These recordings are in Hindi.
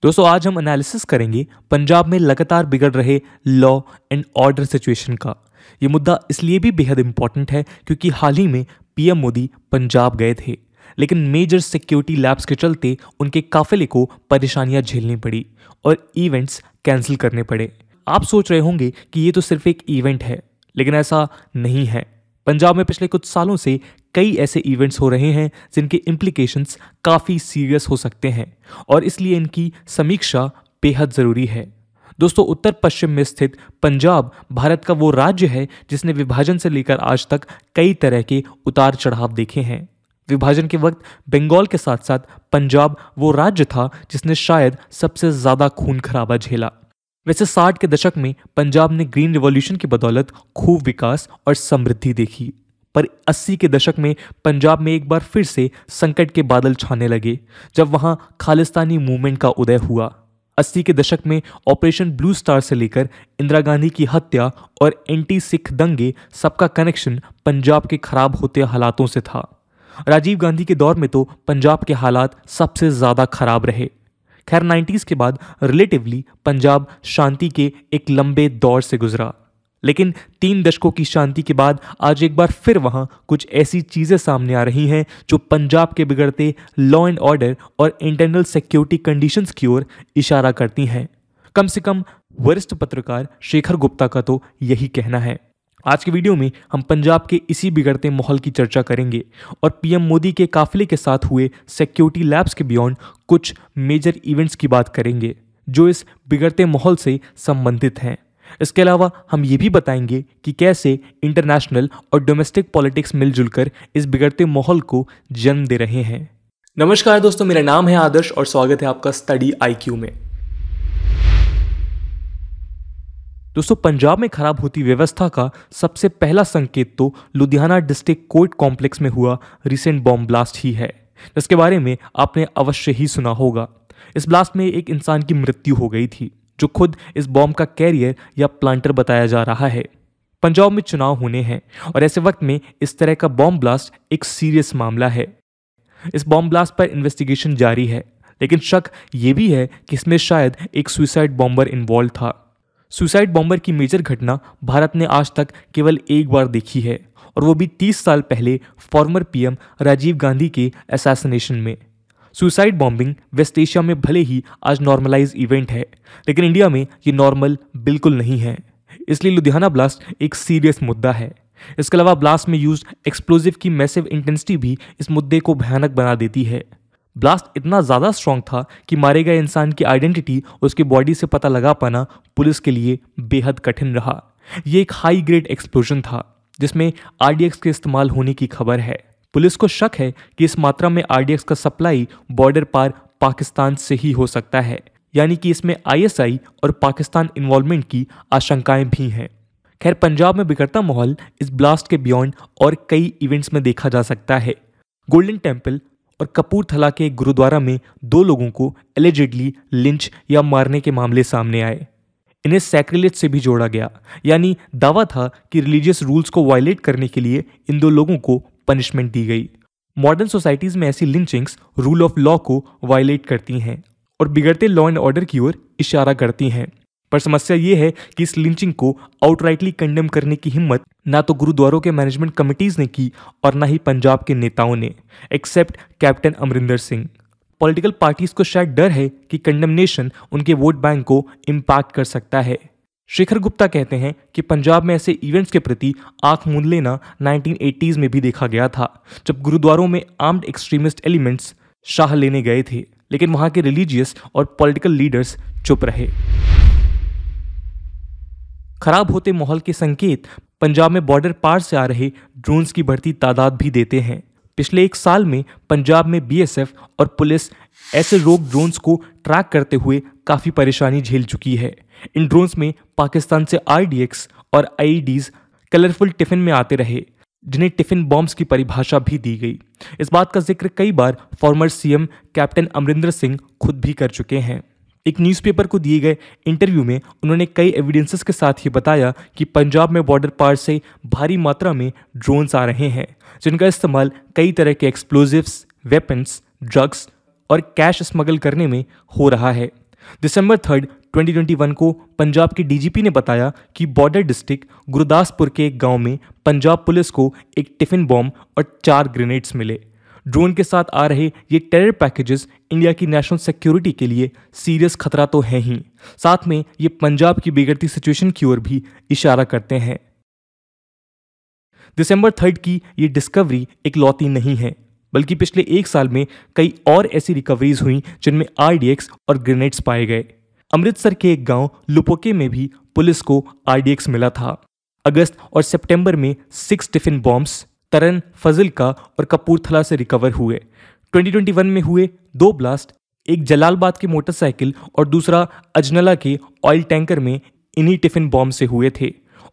दोस्तों आज हम एनालिसिस करेंगे पंजाब में लगातार बिगड़ रहे लॉ एंड ऑर्डर सिचुएशन का। ये मुद्दा इसलिए भी बेहद इंपॉर्टेंट है क्योंकि हाल ही में पीएम मोदी पंजाब गए थे, लेकिन मेजर सिक्योरिटी लैप्स के चलते उनके काफिले को परेशानियां झेलनी पड़ी और इवेंट्स कैंसिल करने पड़े। आप सोच रहे होंगे कि ये तो सिर्फ एक इवेंट है, लेकिन ऐसा नहीं है। पंजाब में पिछले कुछ सालों से कई ऐसे इवेंट्स हो रहे हैं जिनके इम्प्लीकेशंस काफ़ी सीरियस हो सकते हैं और इसलिए इनकी समीक्षा बेहद ज़रूरी है। दोस्तों, उत्तर पश्चिम में स्थित पंजाब भारत का वो राज्य है जिसने विभाजन से लेकर आज तक कई तरह के उतार चढ़ाव देखे हैं। विभाजन के वक्त बंगाल के साथ साथ पंजाब वो राज्य था जिसने शायद सबसे ज़्यादा खून खराबा झेला। वैसे 60 के दशक में पंजाब ने ग्रीन रिवॉल्यूशन की बदौलत खूब विकास और समृद्धि देखी, पर 80 के दशक में पंजाब में एक बार फिर से संकट के बादल छाने लगे जब वहां खालिस्तानी मूवमेंट का उदय हुआ। 80 के दशक में ऑपरेशन ब्लू स्टार से लेकर इंदिरा गांधी की हत्या और एंटी सिख दंगे, सबका कनेक्शन पंजाब के खराब होते हालातों से था। राजीव गांधी के दौर में तो पंजाब के हालात सबसे ज़्यादा खराब रहे। खैर 90s के बाद रिलेटिवली पंजाब शांति के एक लंबे दौर से गुजरा, लेकिन 3 दशकों की शांति के बाद आज एक बार फिर वहां कुछ ऐसी चीजें सामने आ रही हैं जो पंजाब के बिगड़ते लॉ एंड ऑर्डर और इंटरनल सिक्योरिटी कंडीशंस की ओर इशारा करती हैं। कम से कम वरिष्ठ पत्रकार शेखर गुप्ता का तो यही कहना है। आज की वीडियो में हम पंजाब के इसी बिगड़ते माहौल की चर्चा करेंगे और पीएम मोदी के काफिले के साथ हुए सिक्योरिटी लैप्स के बियॉन्ड कुछ मेजर इवेंट्स की बात करेंगे जो इस बिगड़ते माहौल से संबंधित हैं। इसके अलावा हम ये भी बताएंगे कि कैसे इंटरनेशनल और डोमेस्टिक पॉलिटिक्स मिलजुल कर इस बिगड़ते माहौल को जन्म दे रहे हैं। नमस्कार दोस्तों, मेरा नाम है आदर्श और स्वागत है आपका स्टडी आईक्यू में। दोस्तों, पंजाब में खराब होती व्यवस्था का सबसे पहला संकेत तो लुधियाना डिस्ट्रिक्ट कोर्ट कॉम्प्लेक्स में हुआ रिसेंट बॉम्ब ब्लास्ट ही है, जिसके बारे में आपने अवश्य ही सुना होगा। इस ब्लास्ट में एक इंसान की मृत्यु हो गई थी जो खुद इस बॉम्ब का कैरियर या प्लांटर बताया जा रहा है। पंजाब में चुनाव होने हैं और ऐसे वक्त में इस तरह का बॉम्ब ब्लास्ट एक सीरियस मामला है। इस बॉम्ब ब्लास्ट पर इन्वेस्टिगेशन जारी है, लेकिन शक ये भी है कि इसमें शायद एक सुसाइड बॉम्बर इन्वॉल्व था। सुसाइड बॉम्बर की मेजर घटना भारत ने आज तक केवल एक बार देखी है और वो भी 30 साल पहले फॉर्मर पीएम राजीव गांधी के असैसिनेशन में। सुसाइड बॉम्बिंग वेस्ट एशिया में भले ही आज नॉर्मलाइज इवेंट है, लेकिन इंडिया में ये नॉर्मल बिल्कुल नहीं है। इसलिए लुधियाना ब्लास्ट एक सीरियस मुद्दा है। इसके अलावा ब्लास्ट में यूज्ड एक्सप्लोजिव की मैसिव इंटेंसिटी भी इस मुद्दे को भयानक बना देती है। ब्लास्ट इतना ज़्यादा स्ट्रॉन्ग था कि मारे गए इंसान की आइडेंटिटी उसकी बॉडी से पता लगा पाना पुलिस के लिए बेहद कठिन रहा। ये एक हाई ग्रेड एक्सप्लोजन था जिसमें आरडीएक्स के इस्तेमाल होने की खबर है। पुलिस को शक है कि इस मात्रा में आरडीएक्स का सप्लाई बॉर्डर पार पाकिस्तान से ही हो सकता है, यानी कि इसमें आईएसआई और पाकिस्तान इन्वॉल्वमेंट की आशंकाएं भी हैं। खैर, पंजाब में बिगड़ता माहौल इस ब्लास्ट के बियॉन्ड और कई इवेंट्स में देखा जा सकता है। गोल्डन टेम्पल और कपूरथला के एक गुरुद्वारा में 2 लोगों को एलिजिडली लिंच या मारने के मामले सामने आए। इन्हें सैक्रिलेज से भी जोड़ा गया, यानी दावा था कि रिलीजियस रूल्स को वायलेट करने के लिए इन 2 लोगों को पनिशमेंट दी गई। मॉडर्न सोसाइटीज में ऐसी लिंचिंग्स रूल ऑफ लॉ को वायलेट करती हैं और बिगड़ते लॉ एंड ऑर्डर की ओर इशारा करती हैं। पर समस्या ये है कि इस लिंचिंग को आउटराइटली कंडेम करने की हिम्मत ना तो गुरुद्वारों के मैनेजमेंट कमिटीज ने की और ना ही पंजाब के नेताओं ने, except captain Amarinder Singh. Political parties को शायद डर है कि कंडेमनेशन उनके वोट बैंक को इम्पैक्ट कर सकता है। शेखर गुप्ता कहते हैं कि पंजाब में ऐसे इवेंट्स के प्रति आंख मूंद लेना 1980s में भी देखा गया था, जब गुरुद्वारों में आर्म्ड एक्सट्रीमिस्ट एलिमेंट्स शाह लेने गए थे, लेकिन वहां के रिलीजियस और पॉलिटिकल लीडर्स चुप रहे। खराब होते माहौल के संकेत पंजाब में बॉर्डर पार से आ रहे ड्रोन्स की बढ़ती तादाद भी देते हैं। पिछले 1 साल में पंजाब में बीएसएफ और पुलिस ऐसे रोग ड्रोन्स को ट्रैक करते हुए काफ़ी परेशानी झेल चुकी है। इन ड्रोन्स में पाकिस्तान से आरडीएक्स और आईईडीज कलरफुल टिफिन में आते रहे, जिन्हें टिफिन बॉम्ब्स की परिभाषा भी दी गई। इस बात का जिक्र कई बार former CM captain Amarinder Singh खुद भी कर चुके हैं। एक न्यूज़पेपर को दिए गए इंटरव्यू में उन्होंने कई एविडेंसेस के साथ ये बताया कि पंजाब में बॉर्डर पार से भारी मात्रा में ड्रोन्स आ रहे हैं, जिनका इस्तेमाल कई तरह के एक्सप्लोजिव्स, वेपन्स, ड्रग्स और कैश स्मगल करने में हो रहा है। दिसंबर 3, 2021 को पंजाब के डीजीपी ने बताया कि बॉर्डर डिस्ट्रिक्ट गुरदासपुर के एक गांव में पंजाब पुलिस को एक टिफिन बॉम्ब और 4 ग्रेनेड्स मिले। ड्रोन के साथ आ रहे ये टेरर पैकेजेस इंडिया की नेशनल सिक्योरिटी के लिए सीरियस खतरा तो है ही, साथ में ये पंजाब की बिगड़ती सिचुएशन की ओर भी इशारा करते हैं। दिसंबर 3 की ये डिस्कवरी इकलौती नहीं है, बल्कि पिछले 1 साल में कई और ऐसी रिकवरीज हुई जिनमें RDX और ग्रेनेड्स पाए गए। अमृतसर के एक गांव लुपोके में भी पुलिस को RDX मिला था। अगस्त और सितंबर में 6 टिफिन बॉम्ब्स तरन, फजिल्का और कपूरथला से रिकवर हुए। 2021 में हुए 2 ब्लास्ट, एक जलालबाद की मोटरसाइकिल और दूसरा अजनला के ऑयल टैंकर में इन्हीं टिफिन बॉम्ब से हुए थे।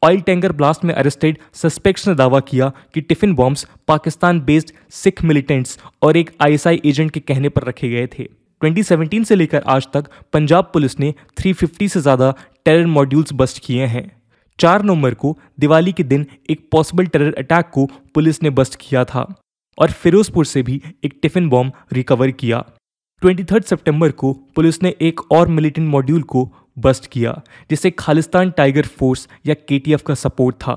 ऑयल टैंकर ब्लास्ट में अरेस्टेड सस्पेक्ट्स ने दावा किया कि tiffin bombs Pakistan based Sikh militants और एक ISI एजेंट के कहने पर रखे गए थे। 2017 से लेकर आज तक पंजाब पुलिस ने 350 से ज़्यादा टेरर मॉड्यूल्स बस्ट किए हैं। 4 नवंबर को दिवाली के दिन एक पॉसिबल टेरर अटैक को पुलिस ने बस्ट किया था और फिरोजपुर से भी एक टिफिन बॉम्ब रिकवर किया। 23 सितंबर को पुलिस ने एक और मिलिटेंट मॉड्यूल को बस्ट किया जिसे खालिस्तान टाइगर फोर्स या KTF का सपोर्ट था।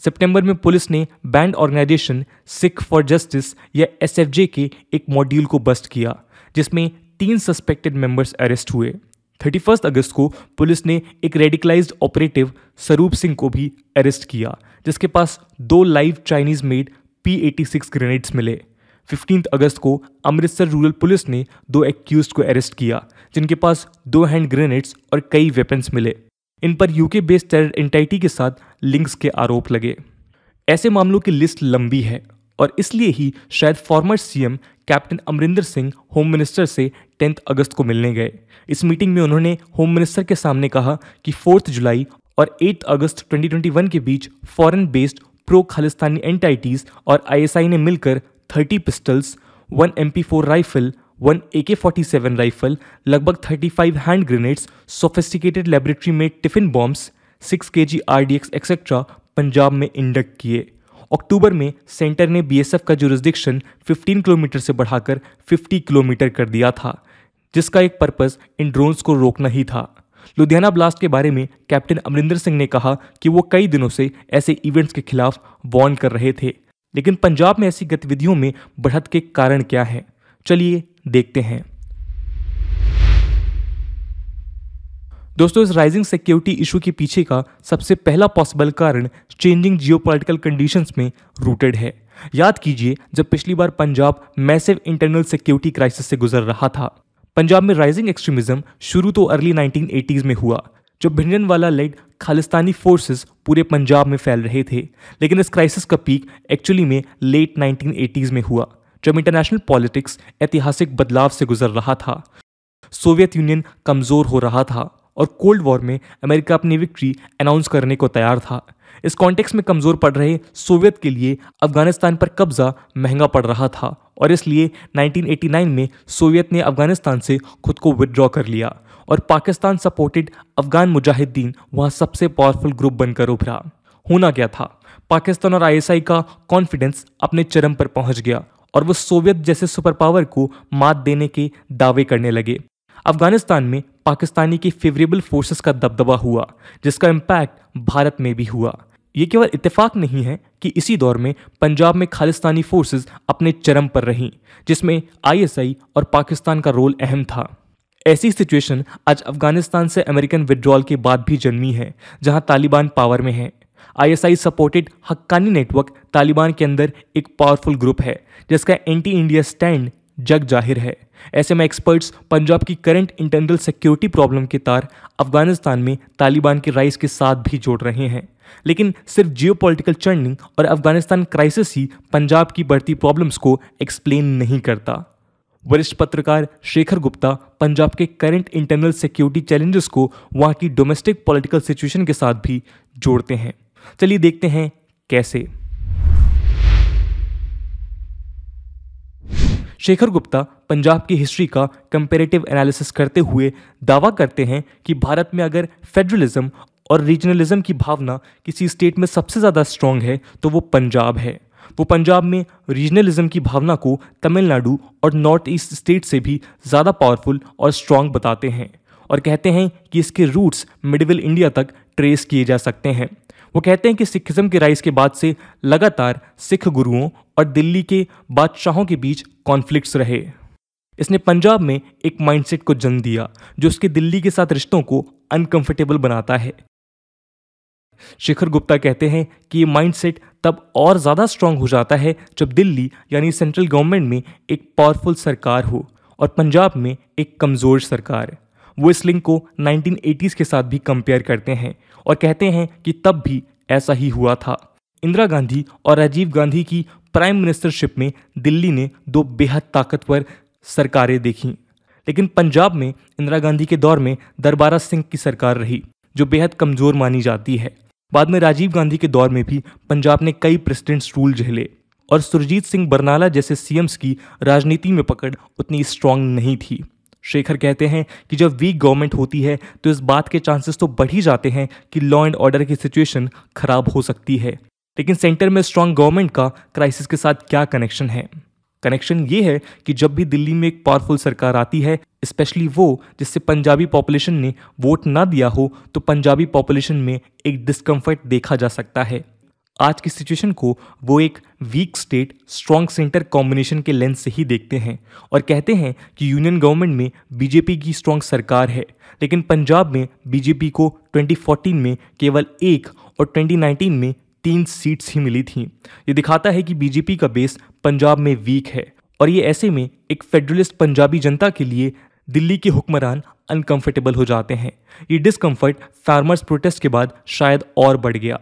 सितंबर में पुलिस ने banned organization Sikh for justice या SFJ के एक मॉड्यूल को बस्ट किया जिसमें 3 सस्पेक्टेड मेंबर्स अरेस्ट हुए। 31 अगस्त को पुलिस ने एक रेडिकलाइज्ड ऑपरेटिव स्वरूप सिंह को भी अरेस्ट किया जिसके पास 2 live Chinese made P86 grenades मिले। 15 अगस्त को अमृतसर रूरल पुलिस ने 2 एक्यूज्ड को अरेस्ट किया जिनके पास 2 हैंड ग्रेनेड्स और कई वेपन्स मिले। इन पर UK बेस्ड टेरर एंटिटी के साथ लिंक्स के आरोप लगे। ऐसे मामलों की लिस्ट लंबी है और इसलिए ही शायद farmer CM captain Amarinder Singh home minister से 10 अगस्त को मिलने गए। इस मीटिंग में उन्होंने होम मिनिस्टर के सामने कहा कि 4 जुलाई और 8 अगस्त 2021 के बीच foreign based pro Khalistani entities और ISI ने मिलकर 30 pistols, 1 MP4 rifle, 1 AK-47 rifle, लगभग 35 हैंड ग्रेनेड्स, सोफिस्टिकेटेड लेबोरेटरी में tiffin bombs, 6 kg RDX etcetera Punjab में इंडक्ट किए। अक्टूबर में सेंटर ने BSF का जुरिस्डिक्शन 15 किलोमीटर से बढ़ाकर 50 किलोमीटर कर दिया था जिसका एक पर्पस इन ड्रोन्स को रोकना ही था। लुधियाना ब्लास्ट के बारे में कैप्टन अमरिंदर सिंह ने कहा कि वो कई दिनों से ऐसे इवेंट्स के खिलाफ वार्न कर रहे थे, लेकिन पंजाब में ऐसी गतिविधियों में बढ़त के कारण क्या है, चलिए देखते हैं। दोस्तों, इस राइजिंग सिक्योरिटी इशू के पीछे का सबसे पहला पॉसिबल कारण चेंजिंग जियोपॉलिटिकल कंडीशंस में रूटेड है। याद कीजिए, जब पिछली बार Punjab massive internal security crisis से गुजर रहा था। पंजाब में राइजिंग एक्सट्रीमिज्म शुरू तो अर्ली 1980s में हुआ, जब भिंडरनवाला लेड खालिस्तानी फोर्सेस पूरे पंजाब में फैल रहे थे। लेकिन इस क्राइसिस का पीक एक्चुअली में लेट 1980s में हुआ, जब इंटरनेशनल पॉलिटिक्स ऐतिहासिक बदलाव से गुजर रहा था। सोवियत यूनियन कमजोर हो रहा था और कोल्ड वॉर में अमेरिका अपनी विक्ट्री अनाउंस करने को तैयार था। इस कॉन्टेक्स्ट में कमजोर पड़ रहे सोवियत के लिए अफगानिस्तान पर कब्जा महंगा पड़ रहा था और इसलिए 1989 में सोवियत ने अफगानिस्तान से खुद को विदड्रॉ कर लिया और पाकिस्तान सपोर्टेड अफगान मुजाहिदीन वहां सबसे पावरफुल ग्रुप बनकर उभरा। होना क्या था, पाकिस्तान और ISI का कॉन्फिडेंस अपने चरम पर पहुंच गया और वो सोवियत जैसे सुपर पावर को मात देने के दावे करने लगे। अफगानिस्तान में पाकिस्तानी के फेवरेबल फोर्सेस का दबदबा हुआ, जिसका इम्पैक्ट भारत में भी हुआ। ये केवल इत्तेफाक नहीं है कि इसी दौर में पंजाब में खालिस्तानी फोर्सेस अपने चरम पर रहीं, जिसमें ISI और पाकिस्तान का रोल अहम था। ऐसी सिचुएशन आज अफगानिस्तान से अमेरिकन विड्रॉल के बाद भी जन्मी है, जहां तालिबान पावर में है। ISI supported Haqqani network Taliban के अंदर एक पावरफुल ग्रुप है जिसका एंटी इंडिया स्टैंड जग जाहिर है। ऐसे में एक्सपर्ट्स पंजाब की करंट इंटरनल सिक्योरिटी प्रॉब्लम के तार अफगानिस्तान में तालिबान के राइज के साथ भी जोड़ रहे हैं। लेकिन सिर्फ जियोपॉलिटिकल चर्निंग और अफगानिस्तान क्राइसिस ही पंजाब की बढ़ती प्रॉब्लम्स को एक्सप्लेन नहीं करता। वरिष्ठ पत्रकार शेखर गुप्ता पंजाब के करंट इंटरनल सिक्योरिटी चैलेंजेस को वहां की डोमेस्टिक पॉलिटिकल सिचुएशन के साथ भी जोड़ते हैं। चलिए देखते हैं कैसे। शेखर गुप्ता पंजाब की हिस्ट्री का कंपैरेटिव एनालिसिस करते हुए दावा करते हैं कि भारत में अगर फेडरलिज्म और रीजनलिज्म की भावना किसी स्टेट में सबसे ज़्यादा स्ट्रांग है तो वो पंजाब है। वो पंजाब में रीजनलिज्म की भावना को तमिलनाडु और नॉर्थ ईस्ट स्टेट से भी ज़्यादा पावरफुल और स्ट्रांग बताते हैं। और कहते हैं कि इसके रूट्स मिडिवल इंडिया तक ट्रेस किए जा सकते हैं। वो कहते हैं कि सिखिज्म के राइज के बाद से लगातार सिख गुरुओं और दिल्ली के बादशाहों के बीच कॉन्फ्लिक्ट्स रहे। इसने पंजाब में एक माइंडसेट को जन्म दिया जो उसके दिल्ली के साथ रिश्तों को अनकंफर्टेबल बनाता है। शेखर गुप्ता कहते हैं कि ये माइंडसेट तब और ज़्यादा स्ट्रांग हो जाता है जब दिल्ली यानी सेंट्रल गवर्नमेंट में एक पावरफुल सरकार हो और पंजाब में एक कमज़ोर सरकार। वो इस लिंक को 1980s के साथ भी कंपेयर करते हैं और कहते हैं कि तब भी ऐसा ही हुआ था। इंदिरा गांधी और राजीव गांधी की प्राइम मिनिस्टरशिप में दिल्ली ने दो बेहद ताकतवर सरकारें देखीं, लेकिन पंजाब में इंदिरा गांधी के दौर में दरबारा सिंह की सरकार रही जो बेहद कमज़ोर मानी जाती है। बाद में राजीव गांधी के दौर में भी पंजाब ने कई प्रेसिडेंट्स रूल झेले और सुरजीत सिंह बरनाला जैसे सीएम्स की राजनीति में पकड़ उतनी स्ट्रांग नहीं थी। शेखर कहते हैं कि जब वीक गवर्नमेंट होती है तो इस बात के चांसेस तो बढ़ ही जाते हैं कि लॉ एंड ऑर्डर की सिचुएशन खराब हो सकती है। लेकिन सेंटर में स्ट्रांग गवर्नमेंट का क्राइसिस के साथ क्या कनेक्शन है? कनेक्शन ये है कि जब भी दिल्ली में एक पावरफुल सरकार आती है, स्पेशली वो जिससे पंजाबी पॉपुलेशन ने वोट ना दिया हो, तो पंजाबी पॉपुलेशन में एक डिस्कम्फर्ट देखा जा सकता है। आज की सिचुएशन को वो एक weak state strong centre combination के लेंस से ही देखते हैं और कहते हैं कि यूनियन गवर्नमेंट में बीजेपी की स्ट्रांग सरकार है, लेकिन पंजाब में बीजेपी को 2014 में केवल 1 और 2019 में 3 सीट्स ही मिली थीं। ये दिखाता है कि बीजेपी का बेस पंजाब में वीक है और ये ऐसे में एक फेडरलिस्ट पंजाबी जनता के लिए दिल्ली के हुक्मरान अनकंफर्टेबल हो जाते हैं। ये डिस्कम्फर्ट फार्मर्स प्रोटेस्ट के बाद शायद और बढ़ गया।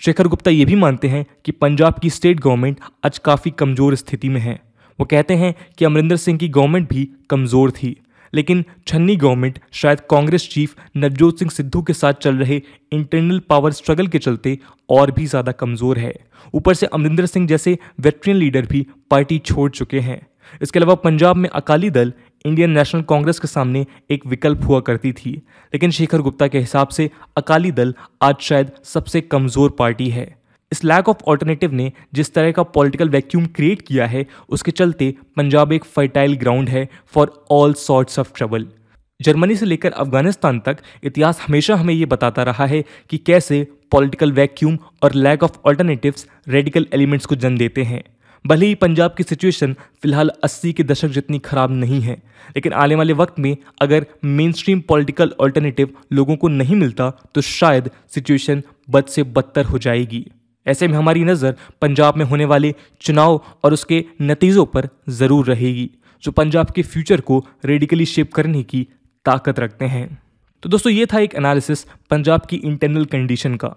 शेखर गुप्ता ये भी मानते हैं कि पंजाब की स्टेट गवर्नमेंट आज काफ़ी कमज़ोर स्थिति में है। वो कहते हैं कि अमरिंदर सिंह की गवर्नमेंट भी कमज़ोर थी, लेकिन छन्नी गवर्नमेंट शायद कांग्रेस चीफ नवजोत सिंह सिद्धू के साथ चल रहे इंटरनल पावर स्ट्रगल के चलते और भी ज़्यादा कमज़ोर है। ऊपर से अमरिंदर सिंह जैसे वेटरन लीडर भी पार्टी छोड़ चुके हैं। इसके अलावा पंजाब में अकाली दल इंडियन नेशनल कांग्रेस के सामने एक विकल्प हुआ करती थी, लेकिन शेखर गुप्ता के हिसाब से अकाली दल आज शायद सबसे कमज़ोर पार्टी है। इस लैक ऑफ ऑल्टरनेटिव ने जिस तरह का पॉलिटिकल वैक्यूम क्रिएट किया है, उसके चलते पंजाब एक फर्टाइल ग्राउंड है for all sorts of trouble. Germany से लेकर अफगानिस्तान तक इतिहास हमेशा हमें ये बताता रहा है कि कैसे पॉलिटिकल वैक्यूम और lack of alternatives radical elements को जन्म देते हैं। भले ही पंजाब की सिचुएशन फिलहाल 80 के दशक जितनी खराब नहीं है, लेकिन आने वाले वक्त में अगर मेन स्ट्रीम पॉलिटिकल ऑल्टरनेटिव लोगों को नहीं मिलता तो शायद सिचुएशन बद से बदतर हो जाएगी। ऐसे में हमारी नज़र पंजाब में होने वाले चुनाव और उसके नतीजों पर ज़रूर रहेगी, जो पंजाब के फ्यूचर को रेडिकली शेप करने की ताकत रखते हैं। तो दोस्तों, ये था एक एनालिसिस पंजाब की इंटरनल कंडीशन का।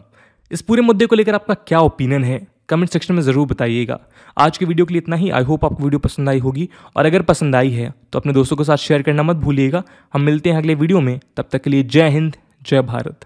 इस पूरे मुद्दे को लेकर आपका क्या ओपिनियन है, कमेंट सेक्शन में ज़रूर बताइएगा। आज के वीडियो के लिए इतना ही। आई होप आपको वीडियो पसंद आई होगी, और अगर पसंद आई है तो अपने दोस्तों के साथ शेयर करना मत भूलिएगा। हम मिलते हैं अगले वीडियो में, तब तक के लिए जय हिंद, जय भारत।